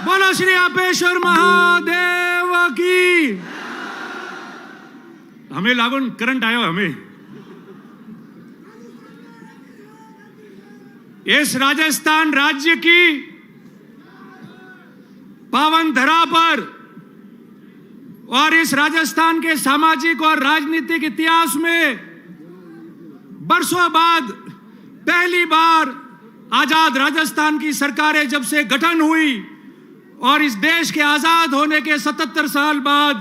बोलो श्री अपेश्वर महादेव की। हमें लागून करंट आयो हमें इस राजस्थान राज्य की पावन धरा पर और इस राजस्थान के सामाजिक और राजनीतिक इतिहास में बरसों बाद पहली बार आजाद राजस्थान की सरकारें जब से गठन हुई और इस देश के आजाद होने के 77 साल बाद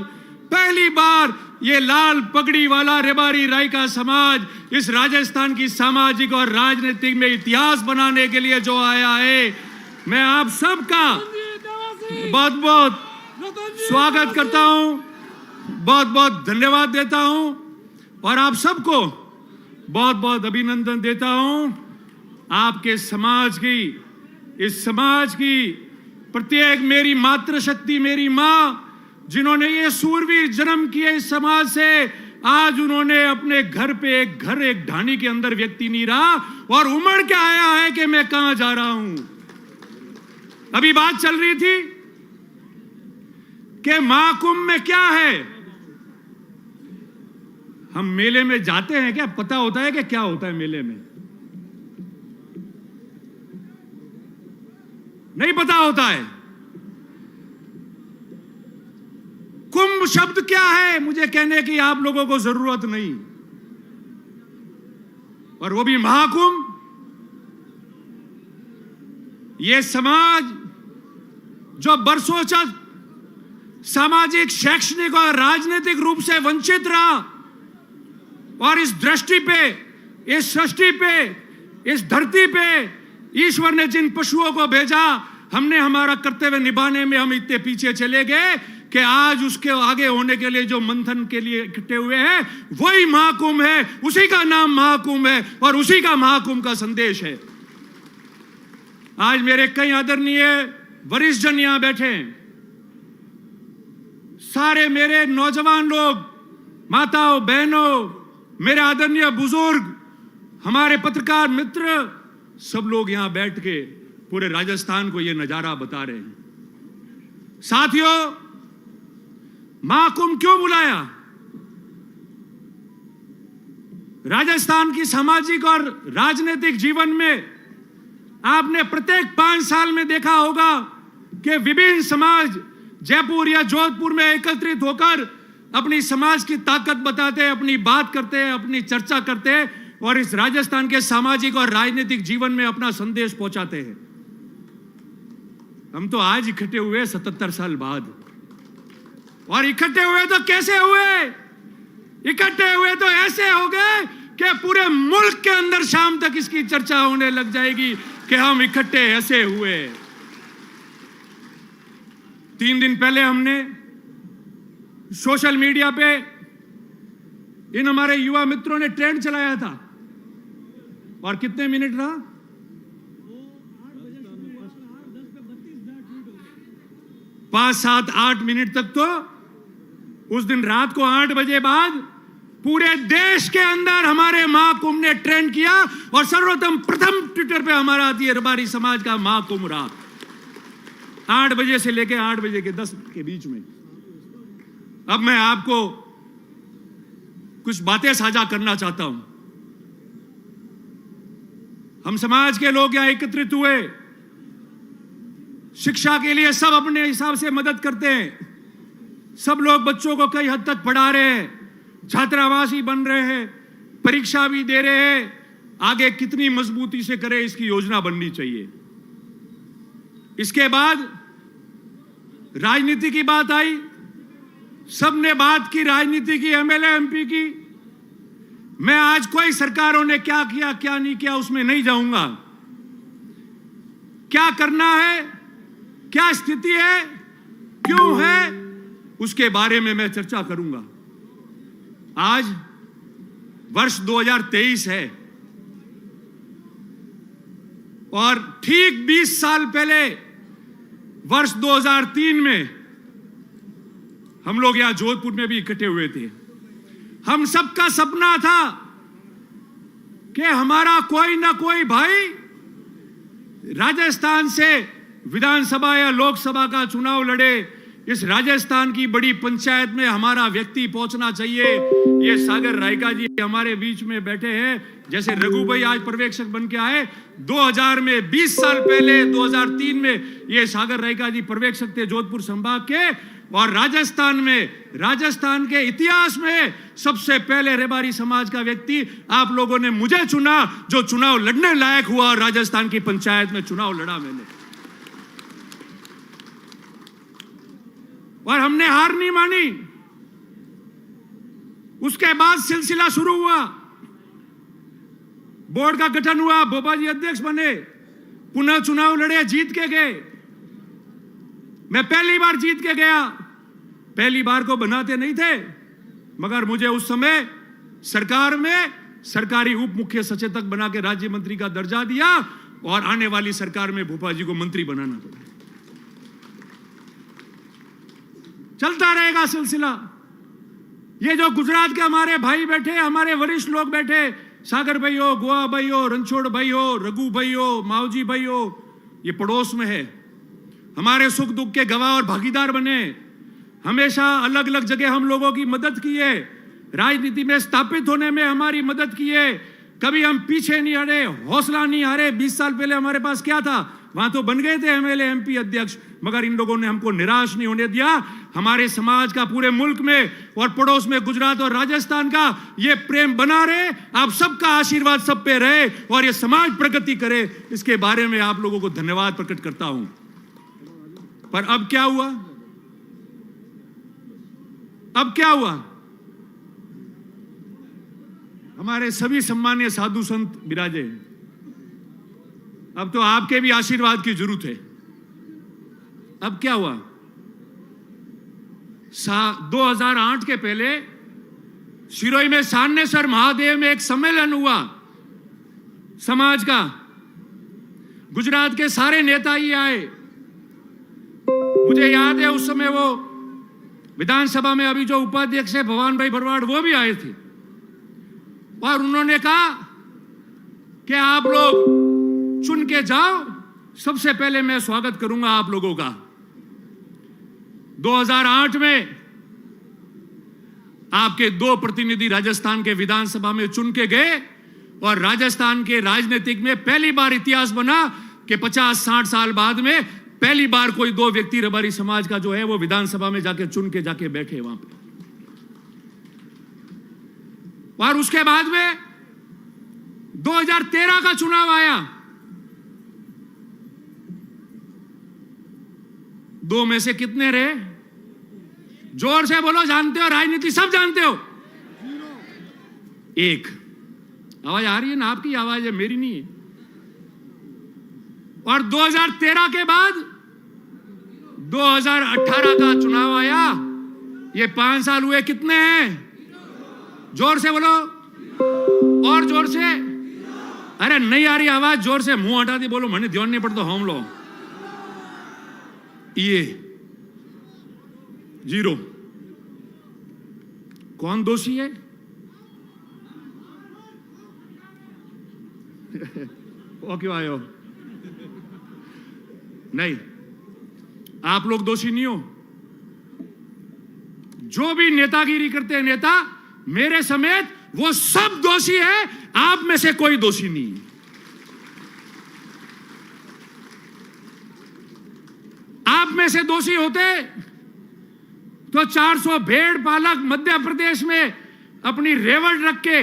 पहली बार ये लाल पगड़ी वाला रेबारी राय का समाज इस राजस्थान की सामाजिक और राजनीतिक में इतिहास बनाने के लिए जो आया है, मैं आप सबका बहुत बहुत स्वागत करता हूं, बहुत बहुत धन्यवाद देता हूं और आप सबको बहुत बहुत अभिनंदन देता हूं। आपके समाज की, इस समाज की प्रत्येक मेरी मातृशक्ति, मेरी मां जिन्होंने ये सूरवीर जन्म किए इस समाज से, आज उन्होंने अपने घर पे एक ढानी के अंदर व्यक्ति नहीं रहा और उमड़ के आया है कि मैं कहां जा रहा हूं। अभी बात चल रही थी कि महाकुंभ में क्या है। हम मेले में जाते हैं क्या पता होता है कि क्या होता है मेले में? नहीं पता होता है। कुंभ शब्द क्या है मुझे कहने की आप लोगों को जरूरत नहीं, और वो भी महाकुंभ। ये समाज जो बरसों तक सामाजिक, शैक्षणिक और राजनीतिक रूप से वंचित रहा और इस दृष्टि पे, इस सृष्टि पे, इस धरती पे ईश्वर ने जिन पशुओं को भेजा, हमने हमारा कर्तव्य निभाने में हम इतने पीछे चले गए कि आज उसके आगे होने के लिए जो मंथन के लिए इकट्ठे हुए हैं वही महाकुंभ है। उसी का नाम महाकुंभ है और उसी का महाकुंभ का संदेश है। आज मेरे कई आदरणीय वरिष्ठ जन यहां बैठे हैं, सारे मेरे नौजवान लोग, माताओं, बहनों, मेरे आदरणीय बुजुर्ग, हमारे पत्रकार मित्र, सब लोग यहां बैठ के पूरे राजस्थान को यह नजारा बता रहे हैं। साथियों, महाकुंभ क्यों बुलाया? राजस्थान की सामाजिक और राजनीतिक जीवन में आपने प्रत्येक 5 साल में देखा होगा कि विभिन्न समाज जयपुर या जोधपुर में एकत्रित होकर अपनी समाज की ताकत बताते हैं, अपनी बात करते हैं, अपनी चर्चा करते हैं और इस राजस्थान के सामाजिक और राजनीतिक जीवन में अपना संदेश पहुंचाते हैं। हम तो आज इकट्ठे हुए 77 साल बाद, और इकट्ठे हुए तो कैसे हुए? इकट्ठे हुए तो ऐसे हो गए कि पूरे मुल्क के अंदर शाम तक इसकी चर्चा होने लग जाएगी कि हम इकट्ठे ऐसे हुए। 3 दिन पहले हमने सोशल मीडिया पे इन हमारे युवा मित्रों ने ट्रेंड चलाया था, और कितने मिनट रहा? 5, 7, 8 मिनट तक। तो उस दिन रात को 8 बजे बाद पूरे देश के अंदर हमारे महाकुंभ ने ट्रेंड किया और सर्वप्रथम प्रथम ट्विटर पे हमारा आती है रबारी समाज का महाकुंभ रहा, 8 बजे से लेकर 8 बजे के 10 के बीच में। अब मैं आपको कुछ बातें साझा करना चाहता हूं। हम समाज के लोग यहां एकत्रित हुए, शिक्षा के लिए सब अपने हिसाब से मदद करते हैं, सब लोग बच्चों को कई हद तक पढ़ा रहे हैं, छात्रावासी बन रहे हैं, परीक्षा भी दे रहे हैं। आगे कितनी मजबूती से करें इसकी योजना बननी चाहिए। इसके बाद राजनीति की बात आई, सबने बात की राजनीति की, एमएलए एमपी की। मैं आज कोई सरकारों ने क्या किया क्या नहीं किया उसमें नहीं जाऊंगा। क्या करना है, क्या स्थिति है, क्यों है, उसके बारे में मैं चर्चा करूंगा। आज वर्ष 2023 है और ठीक 20 साल पहले वर्ष 2003 में हम लोग यहां जोधपुर में भी इकट्ठे हुए थे। हम सबका सपना था कि हमारा कोई ना कोई भाई राजस्थान से विधानसभा या लोकसभा का चुनाव लड़े, इस राजस्थान की बड़ी पंचायत में हमारा व्यक्ति पहुंचना चाहिए। ये सागर रायका जी हमारे बीच में बैठे हैं, जैसे रघु भाई आज पर्यवेक्षक बन के आए, 2000 में 20 साल पहले 2003 में ये सागर रायका जी पर्यवेक्षक थे जोधपुर संभाग के, और राजस्थान के इतिहास में सबसे पहले रेबारी समाज का व्यक्ति आप लोगों ने मुझे चुना, जो चुनाव लड़ने लायक हुआ, और राजस्थान की पंचायत में चुनाव लड़ा मैंने, और हमने हार नहीं मानी। उसके बाद सिलसिला शुरू हुआ, बोर्ड का गठन हुआ, बोबा जी अध्यक्ष बने, पुनः चुनाव लड़े, जीत के गए। मैं पहली बार जीत के गया, पहली बार को बनाते नहीं थे, मगर मुझे उस समय सरकार में सरकारी उप मुख्य सचेतक बना के राज्य मंत्री का दर्जा दिया, और आने वाली सरकार में भोपा जी को मंत्री बनाना पड़ा। चलता रहेगा सिलसिला। ये जो गुजरात के हमारे भाई बैठे, हमारे वरिष्ठ लोग बैठे, सागर भाई हो, गोवा भाई हो, रणछोड़ भाई हो, रघु भाई हो, मावजी भाई हो, ये पड़ोस में है, हमारे सुख दुख के गवाह और भागीदार बने, हमेशा अलग अलग जगह हम लोगों की मदद की है, राजनीति में स्थापित होने में हमारी मदद की है, कभी हम पीछे नहीं हटे, हौसला नहीं हारे। 20 साल पहले हमारे पास क्या था, वहां तो बन गए थे एमएलए एमपी अध्यक्ष, मगर इन लोगों ने हमको निराश नहीं होने दिया। हमारे समाज का पूरे मुल्क में और पड़ोस में गुजरात और राजस्थान का ये प्रेम बना रहे, आप सबका आशीर्वाद सब पे रहे, और ये समाज प्रगति करे, इसके बारे में आप लोगों को धन्यवाद प्रकट करता हूं। पर अब क्या हुआ, अब क्या हुआ, हमारे सभी सम्मानीय साधु संत विराजे, अब तो आपके भी आशीर्वाद की जरूरत है। अब क्या हुआ, 2008 के पहले सिरोही में सान्नेसर महादेव में एक सम्मेलन हुआ समाज का, गुजरात के सारे नेता ही आए। मुझे याद है उस समय वो विधानसभा में अभी जो उपाध्यक्ष है भवान भाई भरवाड़, वो भी आए थे, और उन्होंने कहा कि आप लोग चुन के जाओ, सबसे पहले मैं स्वागत करूंगा आप लोगों का। 2008 में आपके 2 प्रतिनिधि राजस्थान के विधानसभा में चुन के गए, और राजस्थान के राजनीतिक में पहली बार इतिहास बना कि 50-60 साल बाद में पहली बार कोई 2 व्यक्ति रबारी समाज का जो है वो विधानसभा में जाके चुन के जाके बैठे वहां पे। और उसके बाद में 2013 का चुनाव आया, 2 में से कितने रहे, जोर से बोलो, जानते हो, राजनीति सब जानते हो, 1। आवाज आ रही है ना, आपकी आवाज है, मेरी नहीं है। और 2013 के बाद 2018 का चुनाव आया, ये 5 साल हुए, कितने हैं, जोर से बोलो, और जोर से, अरे नहीं आ रही आवाज, जोर से, मुंह हटा दी बोलो, मैंने ध्यान नहीं पड़ता, हम लोग ये 0। कौन दोषी है, वो क्यों आए हो, नहीं, आप लोग दोषी नहीं हो। जो भी नेतागिरी करते हैं नेता, मेरे समेत, वो सब दोषी है, आप में से कोई दोषी नहीं है। आप में से दोषी होते तो 400 भेड़ पालक मध्य प्रदेश में अपनी रेवड़ रख के,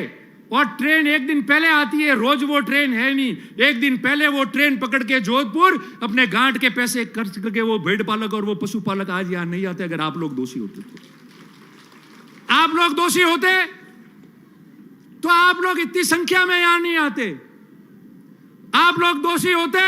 और ट्रेन एक दिन पहले आती है, रोज वो ट्रेन है नहीं, एक दिन पहले वो ट्रेन पकड़ के जोधपुर अपने गांठ के पैसे खर्च करके वो भेड़ पालक और वो पशुपालक आज यहां नहीं आते। अगर आप लोग दोषी होते तो, आप लोग दोषी होते तो आप लोग इतनी संख्या में यहां नहीं आते। आप लोग दोषी होते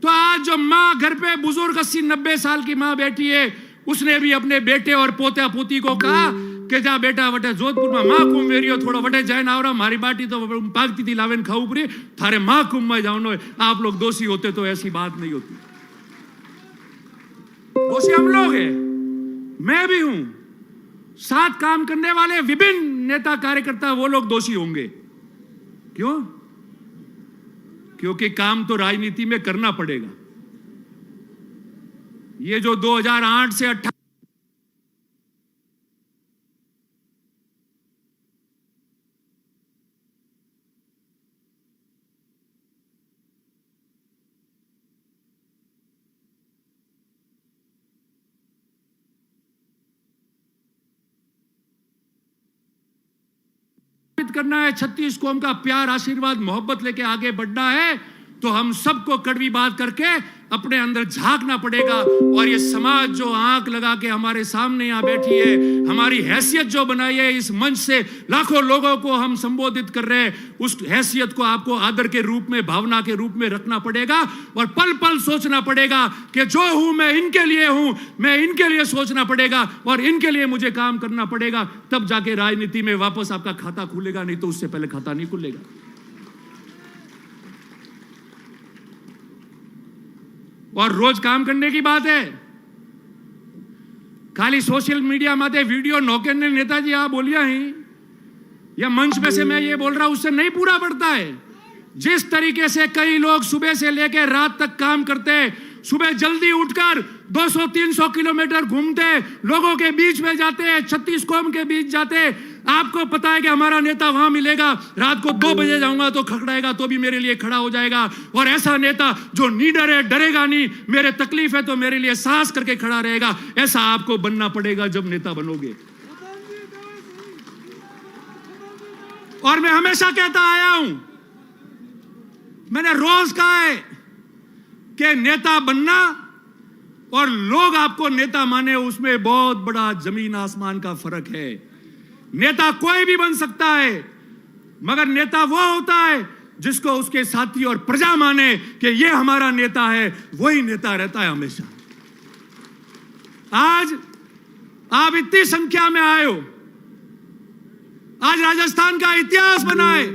तो आज जो मां घर पे बुजुर्ग 80-90 साल की मां बैठी है, उसने भी अपने बेटे और पोता पोती को कहा कि जा बेटा वटे जोधपुर में मां कुंभ वेरियो थोड़ा वटे जाए ना, और हमारी बाटी तो पागती थी लावेन खाऊ पड़ी, थारे मां कुंभ में जाओ। आप लोग दोषी होते तो ऐसी बात नहीं होती। दोषी हम लोग हैं, मैं भी हूं, साथ काम करने वाले विभिन्न नेता कार्यकर्ता, वो लोग दोषी होंगे। क्यों? क्योंकि काम तो राजनीति में करना पड़ेगा। ये जो 2008 से 18 करना है, 36 कौम का प्यार, आशीर्वाद, मोहब्बत लेके आगे बढ़ना है, तो हम सबको कड़वी बात करके अपने अंदर झांकना पड़ेगा। और ये समाज जो आंख लगा के हमारे सामने यहां बैठी है, हमारी हैसियत जो बनाई है, इस मंच से लाखों लोगों को हम संबोधित कर रहे हैं, उस हैसियत को आपको आदर के रूप में, भावना के रूप में रखना पड़ेगा और पल पल सोचना पड़ेगा कि जो हूं मैं इनके लिए हूं, मैं इनके लिए सोचना पड़ेगा और इनके लिए मुझे काम करना पड़ेगा। तब जाके राजनीति में वापस आपका खाता खुलेगा, नहीं तो उससे पहले खाता नहीं खुलेगा। और रोज काम करने की बात है, खाली सोशल मीडिया माते वीडियो नौके ने नेताजी आप बोलिया ही या मंच में से मैं ये बोल रहा हूं, उससे नहीं पूरा पड़ता है। जिस तरीके से कई लोग सुबह से लेकर रात तक काम करते हैं, सुबह जल्दी उठकर 200-300 किलोमीटर घूमते, लोगों के बीच में जाते, 36 कौम के बीच जाते। आपको पता है कि हमारा नेता वहां मिलेगा, रात को 2 बजे जाऊंगा तो खड़खड़ाएगा तो भी मेरे लिए खड़ा हो जाएगा। और ऐसा नेता जो निडर है, डरेगा नहीं, मेरे तकलीफ है तो मेरे लिए साहस करके खड़ा रहेगा, ऐसा आपको बनना पड़ेगा जब नेता बनोगे। और मैं हमेशा कहता आया हूं, मैंने रोज कहा है कि नेता बनना और लोग आपको नेता माने, उसमें बहुत बड़ा जमीन आसमान का फर्क है। नेता कोई भी बन सकता है, मगर नेता वो होता है जिसको उसके साथी और प्रजा माने कि ये हमारा नेता है, वही नेता रहता है हमेशा। आज आप इतनी संख्या में आए हो, आज राजस्थान का इतिहास बना है।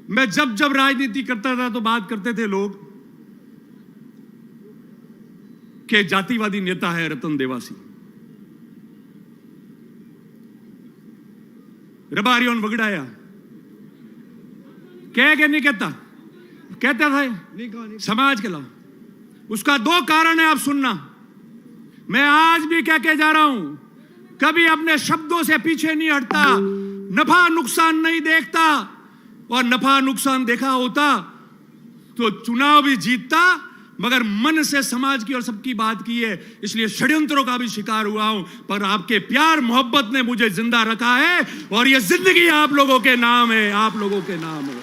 मैं जब जब राजनीति करता था तो बात करते थे लोग कि जातिवादी नेता है रतन देवासी, रबारियों वगड़ाया, कह के नहीं कहता, कहता था समाज के लाओ। उसका 2 कारण है, आप सुनना। मैं आज भी कह के जा रहा हूं, कभी अपने शब्दों से पीछे नहीं हटता, नफा नुकसान नहीं देखता, और नफा नुकसान देखा होता तो चुनाव भी जीतता, मगर मन से समाज की और सबकी बात की है, इसलिए षड्यंत्रों का भी शिकार हुआ हूं। पर आपके प्यार मोहब्बत ने मुझे जिंदा रखा है, और यह जिंदगी आप लोगों के नाम है, आप लोगों के नाम है।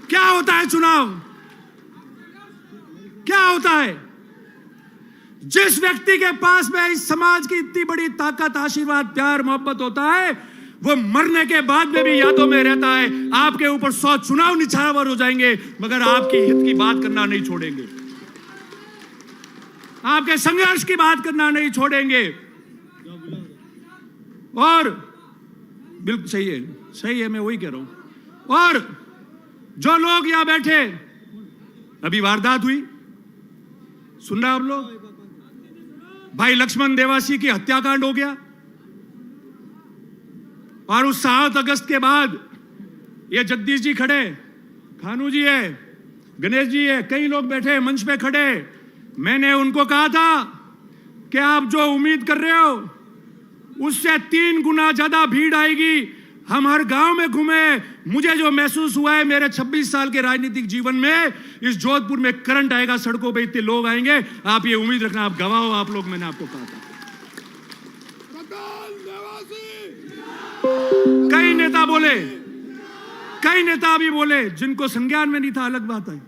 क्या होता है चुनाव, क्या होता है? जिस व्यक्ति के पास में इस समाज की इतनी बड़ी ताकत, आशीर्वाद, प्यार, मोहब्बत होता है, वो मरने के बाद में भी यादों में रहता है। आपके ऊपर 100 चुनाव निछावर हो जाएंगे, मगर आपकी हित की बात करना नहीं छोड़ेंगे, आपके संघर्ष की बात करना नहीं छोड़ेंगे। और बिल्कुल सही है, सही है, मैं वही कह रहा हूं। और जो लोग यहां बैठे, अभी वारदात हुई, सुन रहे आप लोग, भाई लक्ष्मण देवासी की हत्याकांड हो गया, और उस 7 अगस्त के बाद ये जगदीश जी खड़े, खानू जी है, गणेश जी है, कई लोग बैठे मंच पे खड़े। मैंने उनको कहा था कि आप जो उम्मीद कर रहे हो उससे 3 गुना ज्यादा भीड़ आएगी। हम हर गांव में घूमे, मुझे जो महसूस हुआ है मेरे 26 साल के राजनीतिक जीवन में, इस जोधपुर में करंट आएगा, सड़कों पे इतने लोग आएंगे, आप ये उम्मीद रखना, आप गवाह हो आप लोग, मैंने आपको कहा था। कई नेता बोले, कई नेता भी बोले, जिनको संज्ञान में नहीं था, अलग बात है।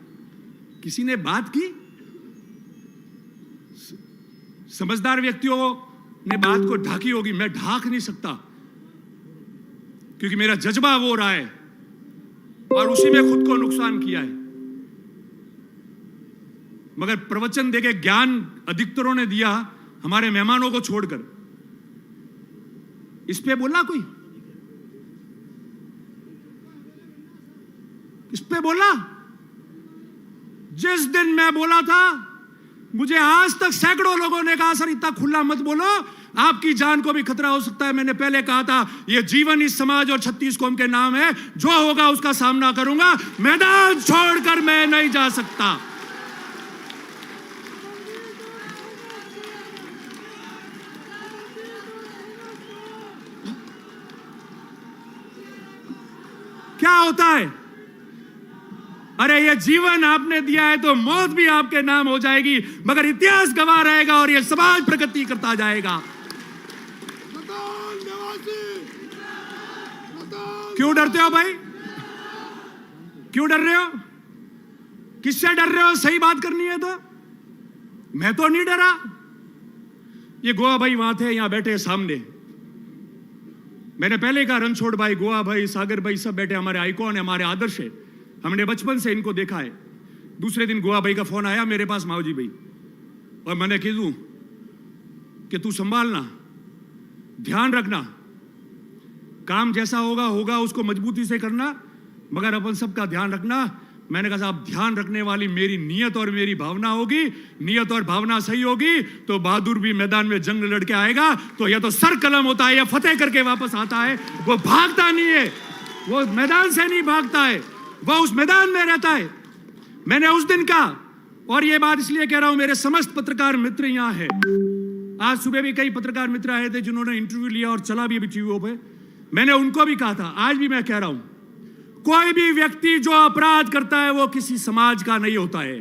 किसी ने बात की, समझदार व्यक्तियों ने बात को ढाकी होगी, मैं ढाक नहीं सकता क्योंकि मेरा जज्बा वो रहा है और उसी में खुद को नुकसान किया है। मगर प्रवचन देके ज्ञान अधिकतरों ने दिया, हमारे मेहमानों को छोड़कर। इस पे बोला कोई, इस पे बोला? जिस दिन मैं बोला था, मुझे आज तक सैकड़ों लोगों ने कहा सर इतना खुला मत बोलो, आपकी जान को भी खतरा हो सकता है। मैंने पहले कहा था, यह जीवन इस समाज और 36 कौम के नाम है। जो होगा उसका सामना करूंगा, मैदान छोड़कर मैं नहीं जा सकता। क्या होता है? अरे ये जीवन आपने दिया है तो मौत भी आपके नाम हो जाएगी, मगर इतिहास गवाह रहेगा और ये समाज प्रगति करता जाएगा। क्यों डरते हो भाई? क्यों डर रहे हो? किससे डर रहे हो? सही बात करनी है तो। मैं तो नहीं डरा। ये गोवा भाई वहां थे, यहां बैठे सामने। मैंने पहले कहा, रणछोड़ भाई, गोवा भाई, सागर भाई सब बैठे, हमारे आइकॉन है, हमारे आदर्श है। हमने बचपन से इनको देखा है। दूसरे दिन गोवा भाई का फोन आया मेरे पास, माओजी भाई, और मैंने कह दूं कि तू संभालना, ध्यान रखना, काम जैसा होगा होगा, उसको मजबूती से करना, मगर अपन सबका ध्यान रखना। मैंने कहा साहब, ध्यान रखने वाली मेरी नियत और मेरी भावना होगी। नियत और भावना सही होगी तो बहादुर भी मैदान में जंग लड़के आएगा तो या तो सर कलम होता है या फतेह करके वापस आता है। वो भागता नहीं है, वो मैदान से नहीं भागता है, वो उस मैदान में रहता है। मैंने उस दिन कहा, और ये बात इसलिए कह रहा हूं, मेरे समस्त पत्रकार मित्र यहां है। आज सुबह भी कई पत्रकार मित्र आए थे जिन्होंने इंटरव्यू लिया और चला भी अभी टीवी पे। मैंने उनको भी कहा था, आज भी मैं कह रहा हूं, कोई भी व्यक्ति जो अपराध करता है वो किसी समाज का नहीं होता है।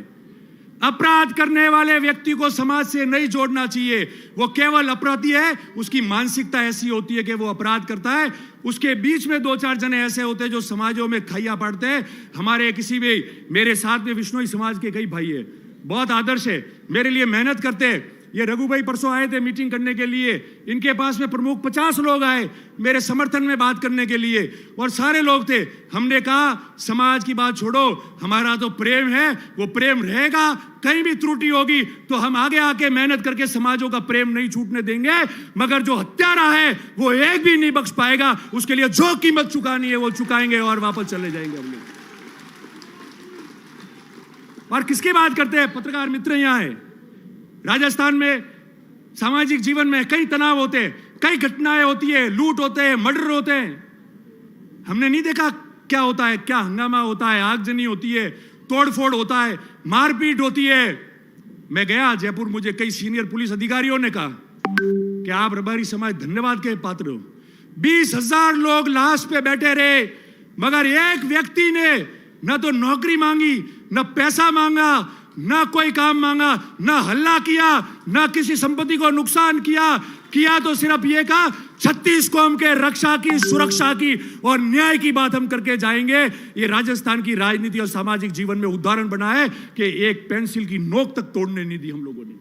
अपराध करने वाले व्यक्ति को समाज से नहीं जोड़ना चाहिए। वो केवल अपराधी है, उसकी मानसिकता ऐसी होती है कि वो अपराध करता है। उसके बीच में 2-4 जने ऐसे होते हैं जो समाजों में खैया पाड़ते हैं। हमारे किसी भी, मेरे साथ में विश्नोई समाज के कई भाई है, बहुत आदर्श है, मेरे लिए मेहनत करते हैं। ये रघु भाई परसों आए थे मीटिंग करने के लिए, इनके पास में प्रमुख 50 लोग आए मेरे समर्थन में बात करने के लिए, और सारे लोग थे। हमने कहा समाज की बात छोड़ो, हमारा तो प्रेम है, वो प्रेम रहेगा। कहीं भी त्रुटि होगी तो हम आगे आके मेहनत करके समाजों का प्रेम नहीं छूटने देंगे, मगर जो हत्यारा है वो एक भी नहीं बख्श पाएगा। उसके लिए जो कीमत चुकानी है वो चुकाएंगे और वापस चले जाएंगे हम लोग। और किसकी बात करते हैं? पत्रकार मित्र यहाँ है। राजस्थान में सामाजिक जीवन में कई तनाव होते हैं, कई घटनाएं होती है, लूट होते हैं, मर्डर होते हैं। हमने नहीं देखा क्या होता है, क्या हंगामा होता है, आगजनी होती है, तोड़फोड़ होता है, मारपीट होती है। मैं गया जयपुर, मुझे कई सीनियर पुलिस अधिकारियों ने कहा कि आप रबारी समाज धन्यवाद के पात्र हो। 20,000 लोग लाश पे बैठे रहे, मगर एक व्यक्ति ने न तो नौकरी मांगी, न पैसा मांगा, ना कोई काम मांगा, ना हल्ला किया, ना किसी संपत्ति को नुकसान किया तो सिर्फ ये कहा 36 कौम के रक्षा की, सुरक्षा की और न्याय की बात हम करके जाएंगे। ये राजस्थान की राजनीति और सामाजिक जीवन में उदाहरण बना है कि एक पेंसिल की नोक तक तोड़ने नहीं दी हम लोगों ने।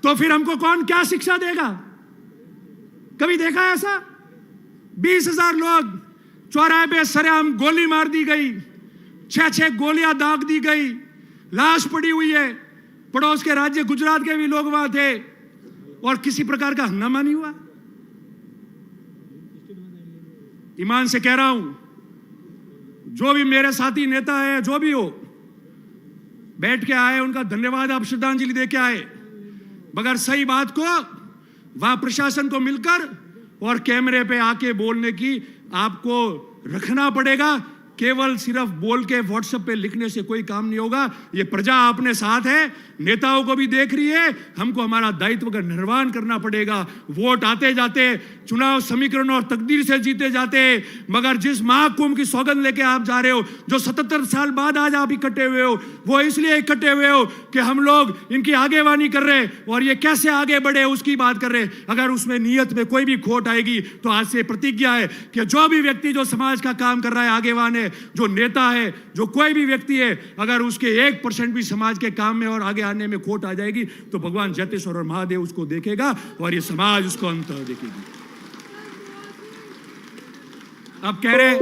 तो फिर हमको कौन क्या शिक्षा देगा? कभी देखा है ऐसा? 20,000 लोग चौराहे पे सरेआम गोली मार दी गई, 6-6 गोलियां दाग दी गई, लाश पड़ी हुई है। पड़ोस के राज्य गुजरात के भी लोग वहां थे और किसी प्रकार का हंगामा नहीं हुआ। ईमान से कह रहा हूं, जो भी मेरे साथी नेता है, जो भी हो, बैठ के आए उनका धन्यवाद, आप श्रद्धांजलि दे के आए, मगर सही बात को वहां प्रशासन को मिलकर और कैमरे पे आके बोलने की आपको रखना पड़ेगा। केवल सिर्फ बोल के व्हाट्सएप पे लिखने से कोई काम नहीं होगा। ये प्रजा अपने साथ है, नेताओं को भी देख रही है, हमको हमारा दायित्व का निर्वहन करना पड़ेगा। वोट आते जाते, चुनाव समीकरण और तकदीर से जीते जाते, मगर जिस महाकुंभ की सौगंध लेके आप जा रहे हो, जो 77 साल बाद आज आप इकट्ठे हुए हो, वो इसलिए इकट्ठे हुए हो कि हम लोग इनकी आगेवानी कर रहे और ये कैसे आगे बढ़े उसकी बात कर रहे। अगर उसमें नियत में कोई भी खोट आएगी तो आज से प्रतिज्ञा है कि जो भी व्यक्ति जो समाज का काम कर रहा है, आगेवान है, जो नेता है, जो कोई भी व्यक्ति है, अगर उसके 1% भी समाज के काम में और आगे आने में खोट आ जाएगी तो भगवान जतेश्वर और महादेव उसको देखेगा और ये समाज उसको अंत देखेगी। अब कह रहे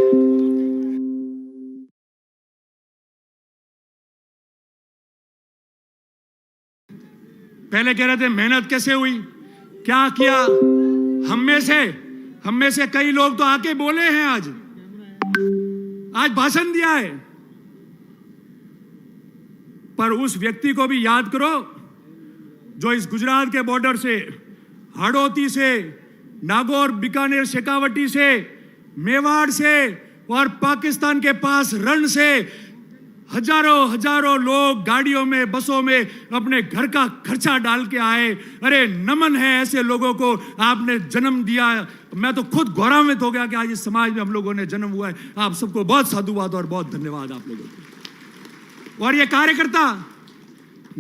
पहले कह रहे थे मेहनत कैसे हुई, क्या किया। हम में से कई लोग तो आके बोले हैं, आज भाषण दिया है। पर उस व्यक्ति को भी याद करो जो इस गुजरात के बॉर्डर से, हाड़ौती से, नागौर, बीकानेर, शेखावटी से, मेवाड़ से और पाकिस्तान के पास रण से हजारों लोग गाड़ियों में, बसों में अपने घर का खर्चा डाल के आए। अरे नमन है ऐसे लोगों को, आपने जन्म दिया। मैं तो खुद गौरवान्वित हो गया कि आज इस समाज में हम लोगों ने जन्म हुआ है। आप सबको बहुत साधुवाद और बहुत धन्यवाद आप लोगों को। और ये कार्यकर्ता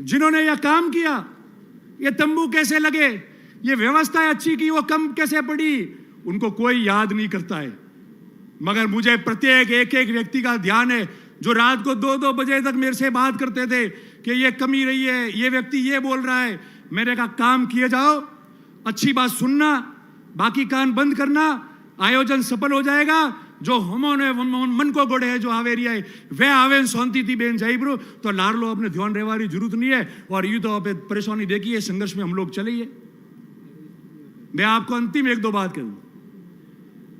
जिन्होंने यह काम किया, ये तंबू कैसे लगे, ये व्यवस्था अच्छी की, वो कम कैसे पड़ी, उनको कोई याद नहीं करता है। मगर मुझे प्रत्येक एक व्यक्ति का ध्यान है जो रात को 2-2 बजे तक मेरे से बात करते थे कि ये कमी रही है, ये व्यक्ति ये बोल रहा है। मैंने कहा काम किए जाओ, अच्छी बात सुनना, बाकी कान बंद करना, आयोजन सफल हो जाएगा। जो हमोने मन को गोड़े है, जो आवेरी है वे आवे सोनती थी बेन जाइब्रो, तो लारलो अपने ध्यान रेवारी जरूरत नहीं है। और यू तो आप परेशानी देखिए, संघर्ष में हम लोग चलिए। मैं आपको अंतिम 1-2 बात करूं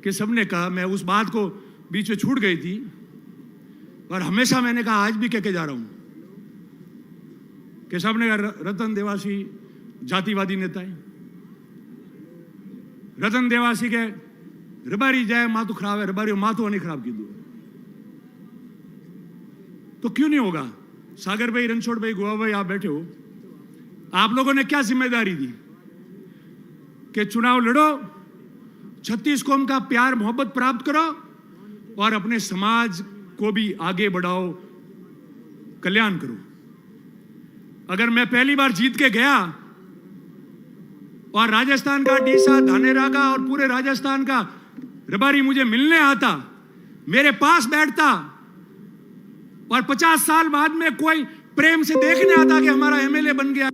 कि सबने कहा, मैं उस बात को बीच में छूट गई थी और हमेशा मैंने कहा, आज भी कह के जा रहा हूं कि सबने कहा रतन देवासी जातिवादी नेता है। रतन देवासी के रबारी जाए मातू खराब है, रबारी मातू नहीं खराब की दो तो क्यों नहीं होगा। सागर भाई, रणछोड़ भाई, गोवा भाई, आप बैठे हो, आप लोगों ने क्या जिम्मेदारी दी कि चुनाव लड़ो, 36 कौम का प्यार मोहब्बत प्राप्त करो और अपने समाज को भी आगे बढ़ाओ, कल्याण करो। अगर मैं पहली बार जीत के गया और राजस्थान का डीसा, धानेरा का और पूरे राजस्थान का रबारी मुझे मिलने आता, मेरे पास बैठता और 50 साल बाद में कोई प्रेम से देखने आता कि हमारा एमएलए बन गया,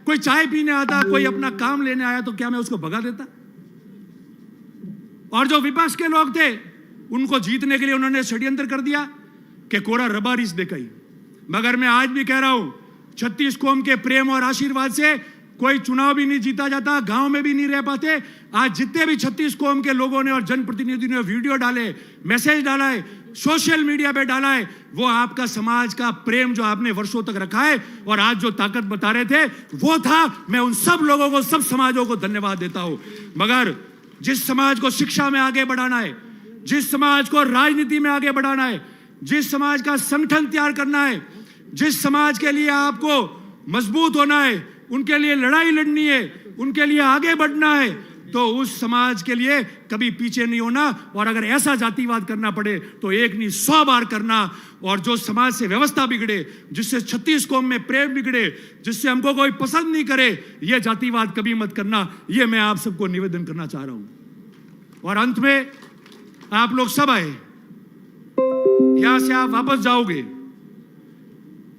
कोई चाय पीने आता, कोई अपना काम लेने आया, तो क्या मैं उसको भगा देता। और जो विपक्ष के लोग थे उनको जीतने के लिए उन्होंने षड्यंत्र कर दिया कि कोरा रबारिस दिखाई। मगर मैं आज भी कह रहा हूं, 36 कौम के प्रेम और आशीर्वाद से कोई चुनाव भी नहीं जीता जाता, गांव में भी नहीं रह पाते। आज जितने भी 36 कौम के लोगों ने और जनप्रतिनिधियों ने वीडियो डाले, मैसेज डाला है, सोशल मीडिया पे डाला है, वो आपका समाज का प्रेम जो आपने वर्षों तक रखा है और आज जो ताकत बता रहे थे वो था। मैं उन सब लोगों को, सब समाजों को धन्यवाद देता हूं। मगर जिस समाज को शिक्षा में आगे बढ़ाना है, जिस समाज को राजनीति में आगे बढ़ाना है, जिस समाज का संगठन तैयार करना है, जिस समाज के लिए आपको मजबूत होना है, उनके लिए लड़ाई लड़नी है, उनके लिए आगे बढ़ना है, तो उस समाज के लिए कभी पीछे नहीं होना। और अगर ऐसा जातिवाद करना पड़े तो एक नहीं 100 बार करना। और जो समाज से व्यवस्था बिगड़े, जिससे 36 कौम में प्रेम बिगड़े, जिससे हमको कोई पसंद नहीं करे, यह जातिवाद कभी मत करना। यह मैं आप सबको निवेदन करना चाह रहा हूं। और अंत में आप लोग सब आए, यहां से आप वापस जाओगे।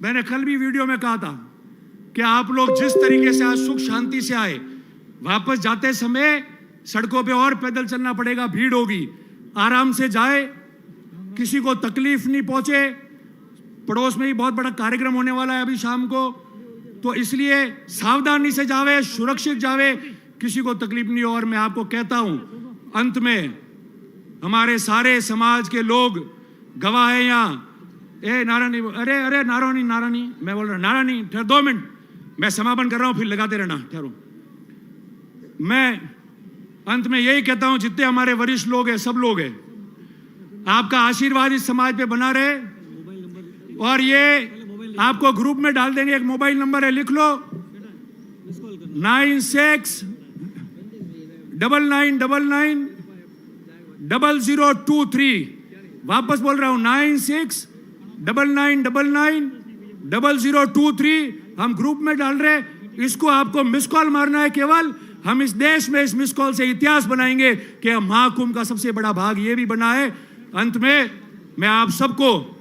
मैंने कल भी वीडियो में कहा था कि आप लोग जिस तरीके से आज सुख शांति से आए, वापस जाते समय सड़कों पे और पैदल चलना पड़ेगा, भीड़ होगी। आराम से जाए, किसी को तकलीफ नहीं पहुंचे। पड़ोस में ही बहुत बड़ा कार्यक्रम होने वाला है अभी शाम को, तो इसलिए सावधानी से जावे, सुरक्षित जावे, किसी को तकलीफ नहीं हो। और मैं आपको कहता हूं, अंत में हमारे सारे समाज के लोग गवाह है। यहाँ नारायणी, अरे नारायणी, मैं बोल रहा नारायणी, ठहर 2 मिनट, मैं समापन कर रहा हूं, फिर लगाते रहना, ठहरो। मैं अंत में यही कहता हूं, जितने हमारे वरिष्ठ लोग हैं, सब लोग हैं, आपका आशीर्वाद इस समाज पे बना रहे। और ये आपको ग्रुप में डाल देंगे, एक मोबाइल नंबर है, लिख लो, 9699990023। वापस बोल रहा हूं, 9699990023। हम ग्रुप में डाल रहे, इसको आपको मिस कॉल मारना है केवल। हम इस देश में इस मिस कॉल से इतिहास बनाएंगे कि महाकुंभ का सबसे बड़ा भाग ये भी बना है। अंत में मैं आप सबको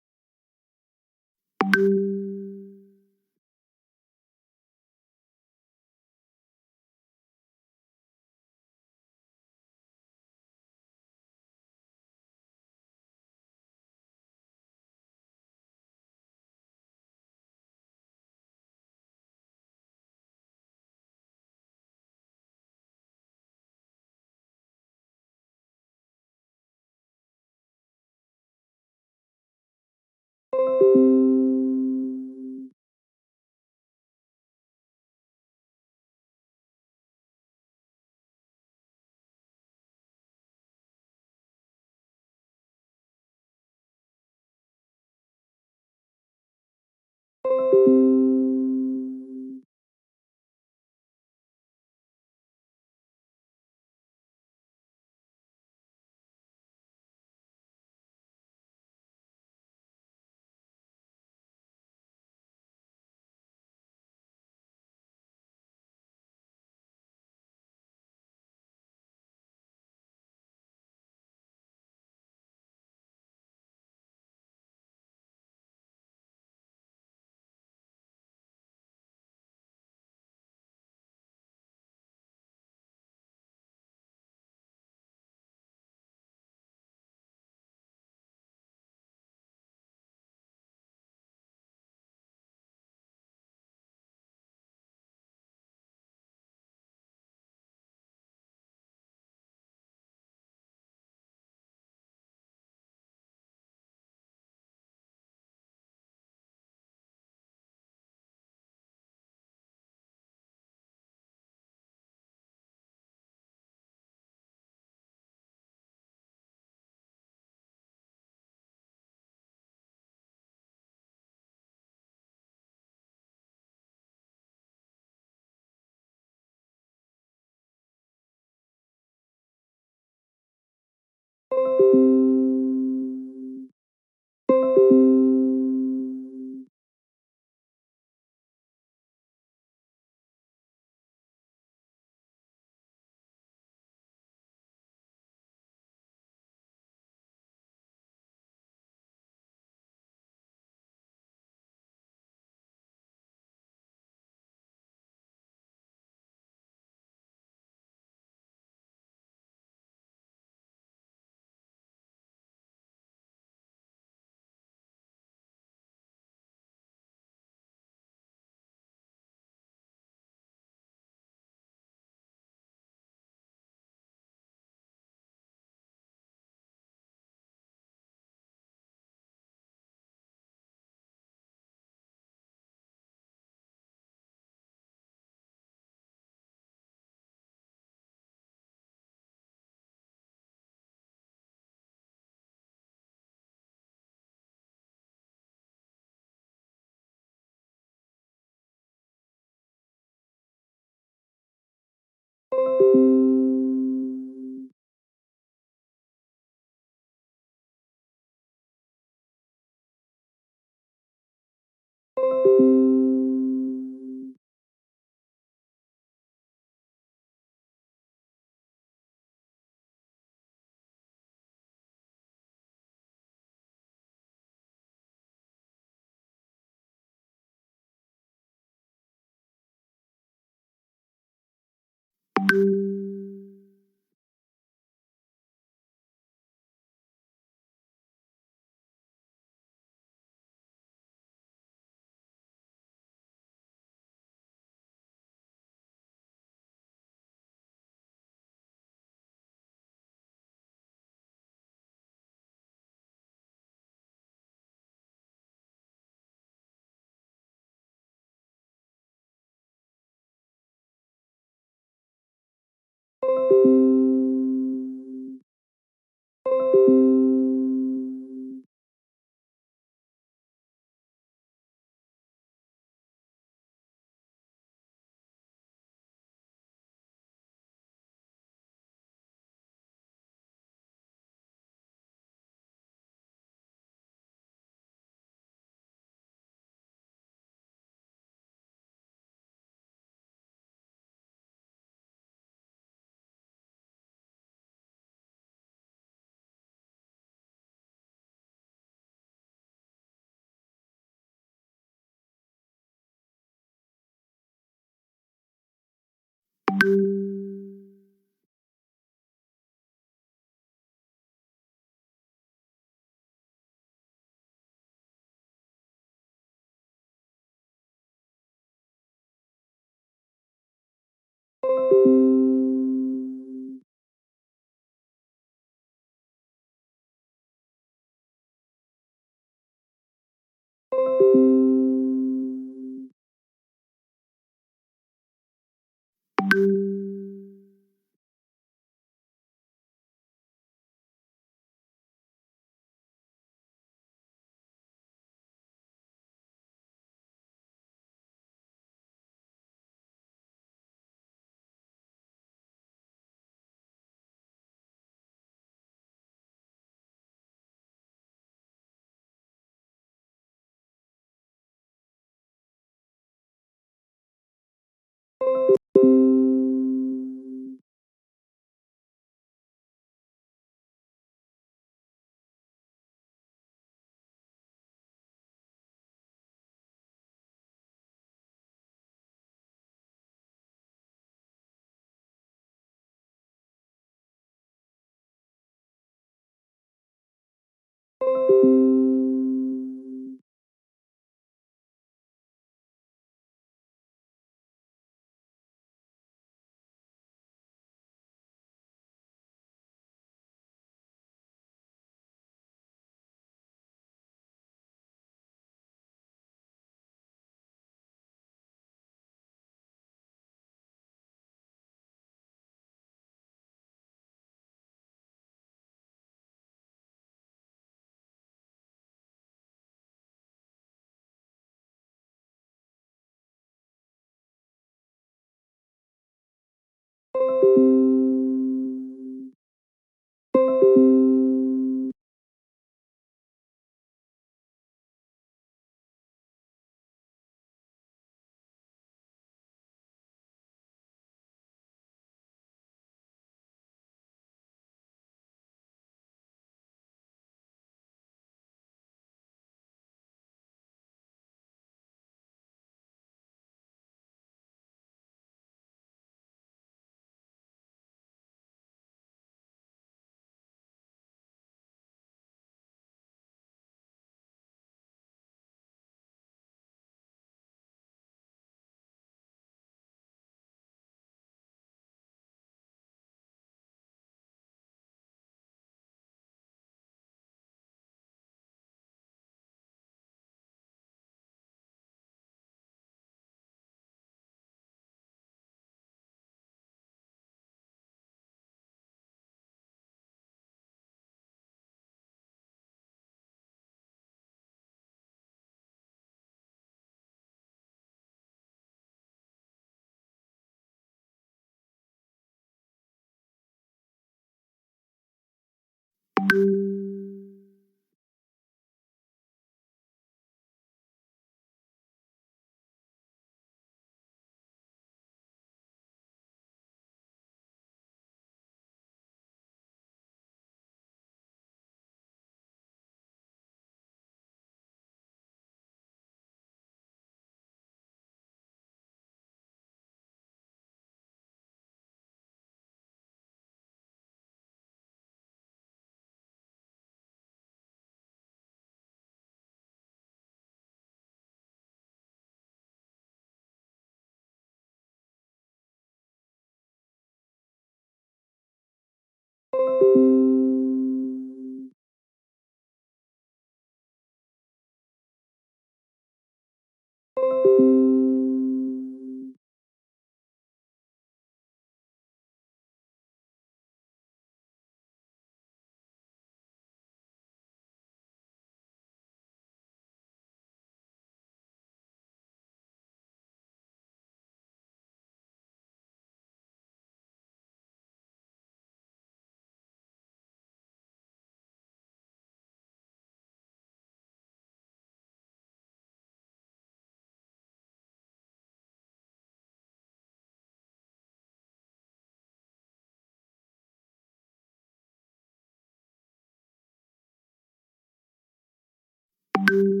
है।